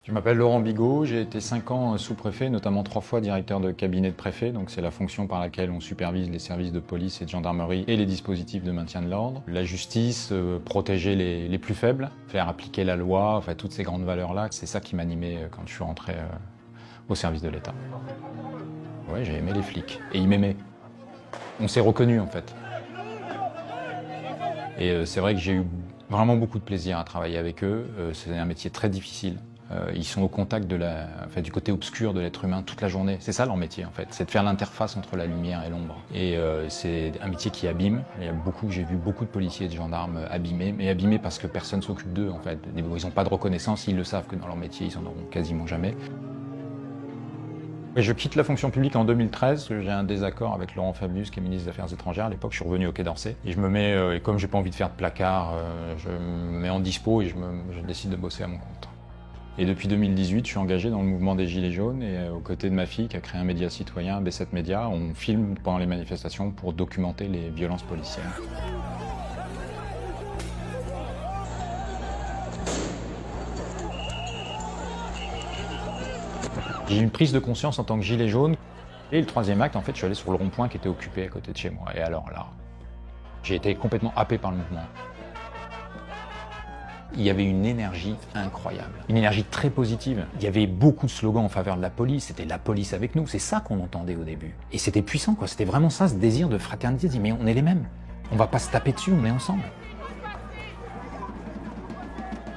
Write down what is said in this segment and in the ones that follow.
Je m'appelle Laurent Bigot, j'ai été 5 ans sous-préfet, notamment 3 fois directeur de cabinet de préfet, donc c'est la fonction par laquelle on supervise les services de police et de gendarmerie et les dispositifs de maintien de l'ordre. La justice, protéger les plus faibles, faire appliquer la loi, enfin toutes ces grandes valeurs-là, c'est ça qui m'animait quand je suis rentré au service de l'État. Ouais, j'ai aimé les flics, et ils m'aimaient. On s'est reconnus en fait. Et c'est vrai que j'ai eu vraiment beaucoup de plaisir à travailler avec eux, c'est un métier très difficile. Ils sont au contact du côté obscur de l'être humain toute la journée. C'est ça leur métier en fait, c'est de faire l'interface entre la lumière et l'ombre. Et c'est un métier qui abîme. J'ai vu beaucoup de policiers et de gendarmes abîmés, mais abîmés parce que personne s'occupe d'eux en fait. Ils n'ont pas de reconnaissance, ils le savent que dans leur métier ils en auront quasiment jamais. Et je quitte la fonction publique en 2013, j'ai un désaccord avec Laurent Fabius, qui est ministre des Affaires étrangères. À l'époque, je suis revenu au Quai d'Orsay. Et je me mets, et comme j'ai pas envie de faire de placard, je me mets en dispo et je décide de bosser à mon compte. Et depuis 2018, je suis engagé dans le mouvement des Gilets jaunes et aux côtés de ma fille qui a créé un média citoyen, B7 Média, on filme pendant les manifestations pour documenter les violences policières. J'ai eu une prise de conscience en tant que gilet jaune. Et le troisième acte, en fait, je suis allé sur le rond-point qui était occupé à côté de chez moi. Et alors là, j'ai été complètement happé par le mouvement. Il y avait une énergie incroyable, une énergie très positive. Il y avait beaucoup de slogans en faveur de la police, c'était la police avec nous, c'est ça qu'on entendait au début. Et c'était puissant, quoi. C'était vraiment ça, ce désir de fraternité, de dire mais on est les mêmes, on va pas se taper dessus, on est ensemble.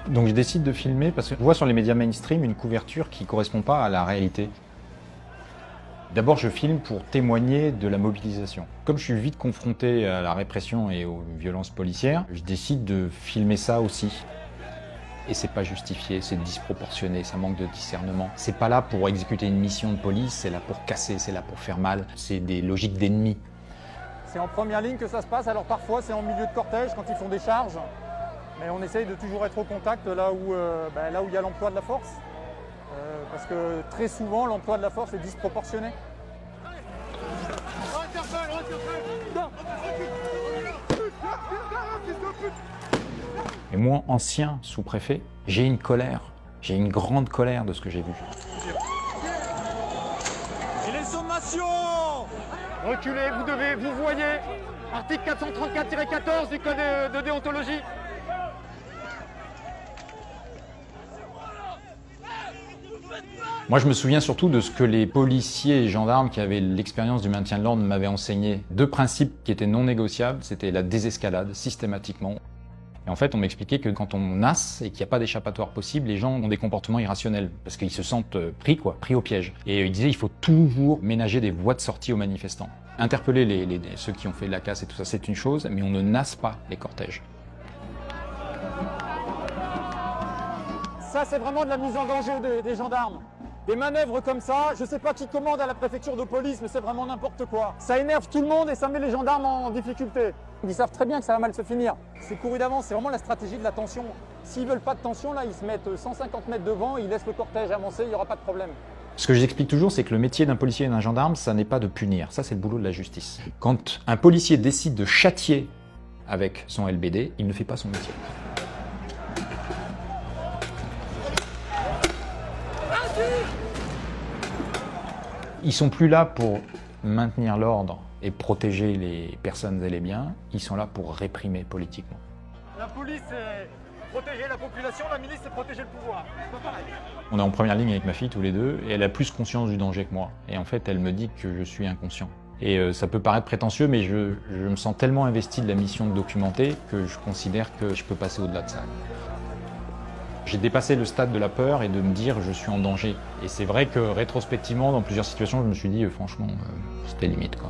Donc je décide de filmer parce que je vois sur les médias mainstream une couverture qui ne correspond pas à la réalité. D'abord, je filme pour témoigner de la mobilisation. Comme je suis vite confronté à la répression et aux violences policières, je décide de filmer ça aussi. Et c'est pas justifié, c'est disproportionné, ça manque de discernement. C'est pas là pour exécuter une mission de police, c'est là pour casser, c'est là pour faire mal. C'est des logiques d'ennemis. C'est en première ligne que ça se passe, alors parfois c'est en milieu de cortège quand ils font des charges. Mais on essaye de toujours être au contact là où il y a l'emploi de la force. Parce que très souvent, l'emploi de la force est disproportionné. Et moi, ancien sous-préfet, j'ai une colère. J'ai une grande colère de ce que j'ai vu. Et les sommations! Reculez, vous voyez, article 434-14 du code de déontologie. Moi, je me souviens surtout de ce que les policiers et gendarmes qui avaient l'expérience du maintien de l'ordre m'avaient enseigné. 2 principes qui étaient non négociables, c'était la désescalade, systématiquement. Et en fait, on m'expliquait que quand on nasse et qu'il n'y a pas d'échappatoire possible, les gens ont des comportements irrationnels, parce qu'ils se sentent pris au piège. Et ils disaient qu'il faut toujours ménager des voies de sortie aux manifestants. Interpeller ceux qui ont fait de la casse et tout ça, c'est une chose, mais on ne nasse pas les cortèges. Ça, c'est vraiment de la mise en danger des gendarmes. Des manœuvres comme ça, je ne sais pas qui commande à la préfecture de police, mais c'est vraiment n'importe quoi. Ça énerve tout le monde et ça met les gendarmes en difficulté. Ils savent très bien que ça va mal se finir. C'est couru d'avance, c'est vraiment la stratégie de la tension. S'ils veulent pas de tension, là, ils se mettent 150 mètres devant, ils laissent le cortège avancer, il n'y aura pas de problème. Ce que j'explique toujours, c'est que le métier d'un policier et d'un gendarme, ça n'est pas de punir. Ça, c'est le boulot de la justice. Quand un policier décide de châtier avec son LBD, il ne fait pas son métier. Ils sont plus là pour maintenir l'ordre et protéger les personnes et les biens, ils sont là pour réprimer politiquement. La police, c'est protéger la population, la milice, c'est protéger le pouvoir. C'est pas pareil. On est en première ligne avec ma fille tous les deux, et elle a plus conscience du danger que moi. Et en fait, elle me dit que je suis inconscient. Et ça peut paraître prétentieux, mais je me sens tellement investi de la mission de documenter que je considère que je peux passer au-delà de ça. J'ai dépassé le stade de la peur et de me dire je suis en danger. Et c'est vrai que rétrospectivement, dans plusieurs situations, je me suis dit franchement, c'était limite, quoi.